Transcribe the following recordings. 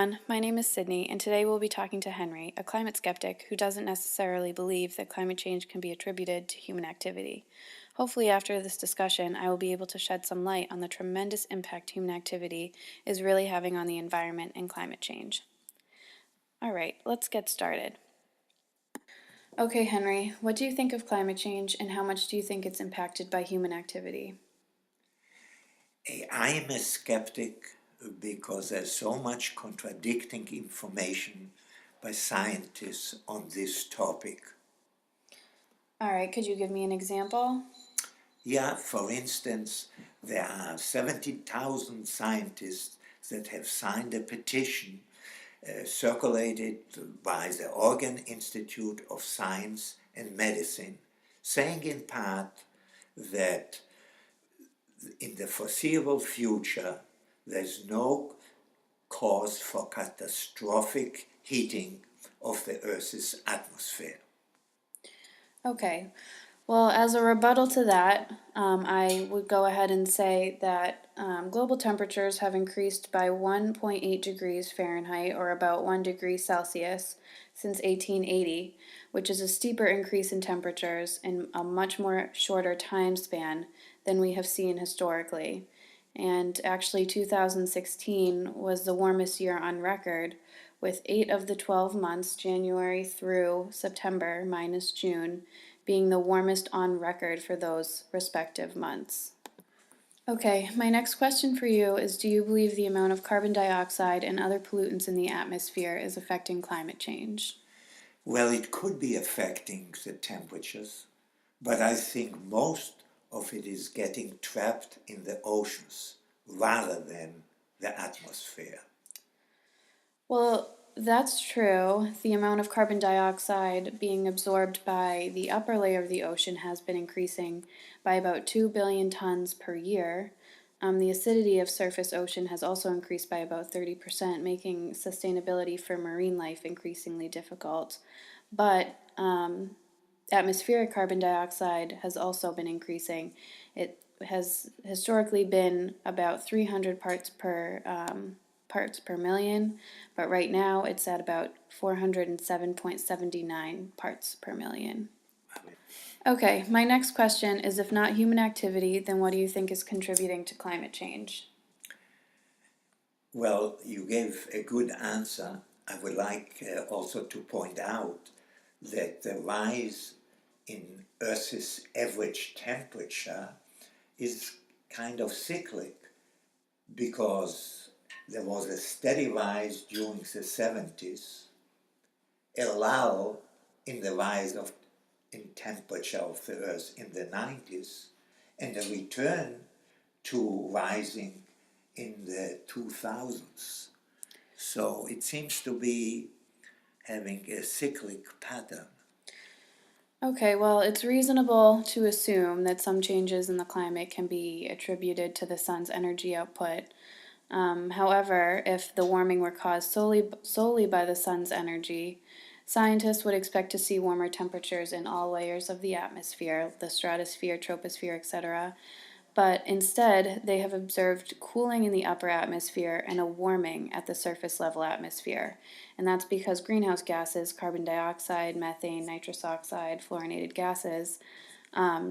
everyone, my name is Sydney, and today we'll be talking to Henry, a climate skeptic who doesn't necessarily believe that climate change can be attributed to human activity. Hopefully after this discussion, I will be able to shed some light on the tremendous impact human activity is really having on the environment and climate change. Alright, let's get started. Okay, Henry, what do you think of climate change and how much do you think it's impacted by human activity? I am a skeptic because there's so much contradicting information by scientists on this topic. Alright, could you give me an example? Yeah, for instance, there are 70,000 scientists that have signed a petition circulated by the Oregon Institute of Science and Medicine, saying in part that in the foreseeable future, there's no cause for catastrophic heating of the Earth's atmosphere. Okay, well, as a rebuttal to that, I would go ahead and say that global temperatures have increased by 1.8 degrees Fahrenheit, or about 1 degree Celsius, since 1880, which is a steeper increase in temperatures in a much more shorter time span than we have seen historically. And actually, 2016 was the warmest year on record, with 8 of the 12 months, January through September minus June, being the warmest on record for those respective months. Okay, my next question for you is, do you believe the amount of carbon dioxide and other pollutants in the atmosphere is affecting climate change? Well, it could be affecting the temperatures, but I think most of it is getting trapped in the oceans rather than the atmosphere. Well, that's true. The amount of carbon dioxide being absorbed by the upper layer of the ocean has been increasing by about 2 billion tons per year. The acidity of surface ocean has also increased by about 30%, making sustainability for marine life increasingly difficult. But atmospheric carbon dioxide has also been increasing. It has historically been about 300 parts per million, but right now it's at about 407.79 parts per million. Okay, my next question is, if not human activity, then what do you think is contributing to climate change? Well, you gave a good answer. I would like also to point out that the rise in Earth's average temperature is kind of cyclic because there was a steady rise during the 70s, a lull in the rise in temperature of the Earth in the 90s, and a return to rising in the 2000s. So it seems to be having a cyclic pattern. Okay, well, it's reasonable to assume that some changes in the climate can be attributed to the sun's energy output. However, if the warming were caused solely by the sun's energy, scientists would expect to see warmer temperatures in all layers of the atmosphere, the stratosphere, troposphere, etc. But instead, they have observed cooling in the upper atmosphere and a warming at the surface level atmosphere. And that's because greenhouse gases, carbon dioxide, methane, nitrous oxide, fluorinated gases,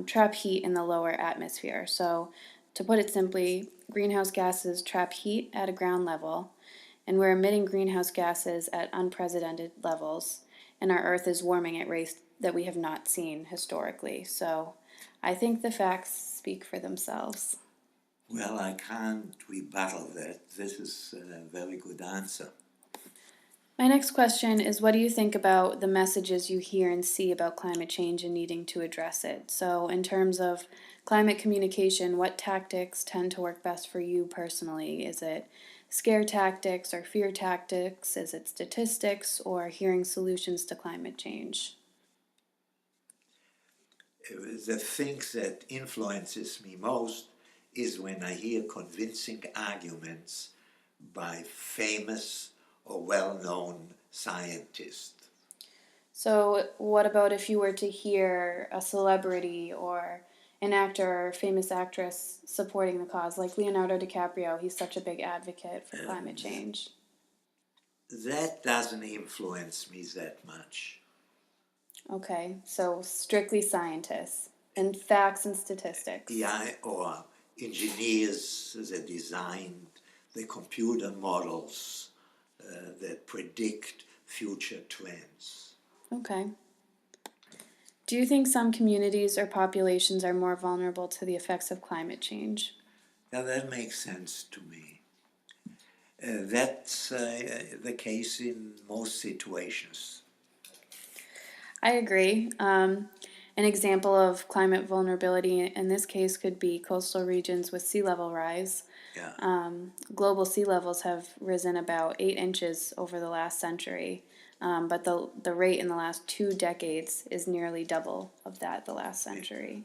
trap heat in the lower atmosphere. So, to put it simply, greenhouse gases trap heat at a ground level, and we're emitting greenhouse gases at unprecedented levels, and our Earth is warming at rates that we have not seen historically. So, I think the facts speak for themselves. Well, I can't rebuttal that. This is a very good answer. My next question is, what do you think about the messages you hear and see about climate change and needing to address it? So, in terms of climate communication, what tactics tend to work best for you personally? Is it scare tactics or fear tactics? Is it statistics or hearing solutions to climate change? The thing that influences me most is when I hear convincing arguments by famous or well-known scientists. So, what about if you were to hear a celebrity or an actor or famous actress supporting the cause, like Leonardo DiCaprio? He's such a big advocate for climate change. that doesn't influence me that much. Okay, so strictly scientists and facts and statistics. Yeah, or engineers that designed the computer models that predict future trends. Okay. Do you think some communities or populations are more vulnerable to the effects of climate change? Now that makes sense to me. That's the case in most situations. I agree. An example of climate vulnerability in this case could be coastal regions with sea level rise. Yeah, Global sea levels have risen about 8 inches over the last century, but the rate in the last 2 decades is nearly double of that the last century.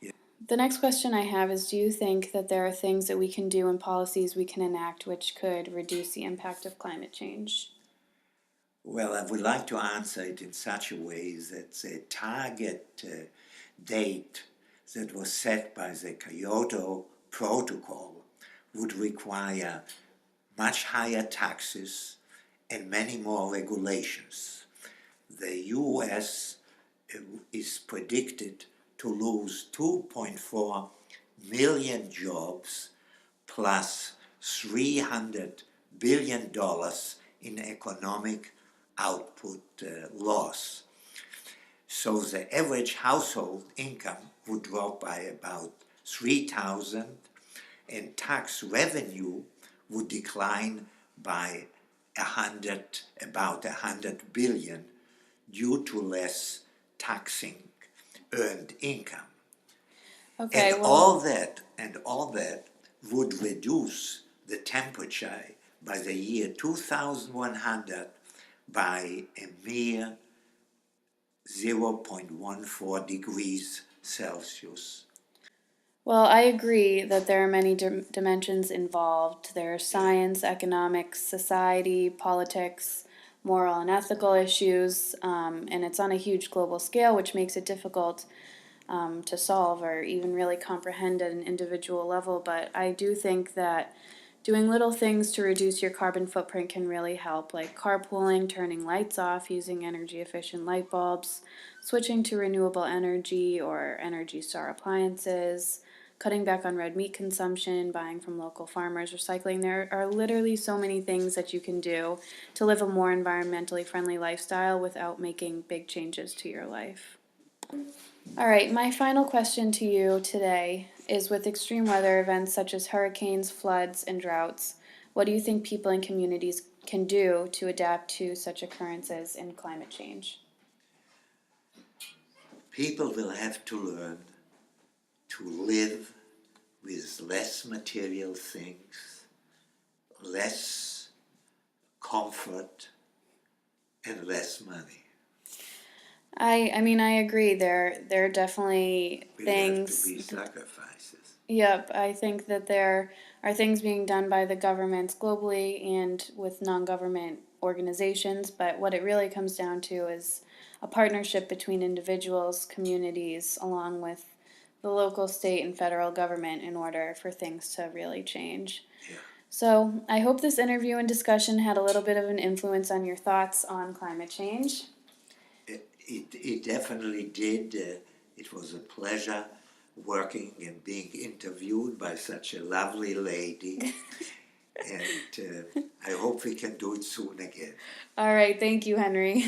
yeah. The next question I have is, do you think that there are things that we can do and policies we can enact which could reduce the impact of climate change? Well, I would like to answer it in such a way that the target date that was set by the Kyoto Protocol would require much higher taxes and many more regulations. The US is predicted to lose 2.4 million jobs plus $300 billion in economic output loss. So the average household income would drop by about 3,000 and tax revenue would decline by about 100 billion due to less taxing earned income. Okay, And well, all that would reduce the temperature by the year 2100 by a mere 0.14 degrees Celsius. well, I agree that there are many dimensions involved. There's Yeah, science, economics, society, politics, moral and ethical issues, and it's on a huge global scale, which makes it difficult to solve or even really comprehend at an individual level. But I do think that doing little things to reduce your carbon footprint can really help, like carpooling, turning lights off, using energy efficient light bulbs, switching to renewable energy or Energy Star appliances, cutting back on red meat consumption, buying from local farmers, recycling. There are literally so many things that you can do to live a more environmentally friendly lifestyle without making big changes to your life. All right, my final question to you today is, with extreme weather events such as hurricanes, floods, and droughts, what do you think people and communities can do to adapt to such occurrences in climate change? people will have to learn to live with less material things, less comfort, and less money. I mean, I agree. There are definitely Will have to things. be sacrifices. Yep, I think that there are things being done by the governments globally and with non-government organizations, but what it really comes down to is a partnership between individuals, communities, along with the local, state, and federal government in order for things to really change. Yeah. So, I hope this interview and discussion had a little bit of an influence on your thoughts on climate change. It definitely did. It was a pleasure working and being interviewed by such a lovely lady. And I hope we can do it soon again. All right, thank you, Henry.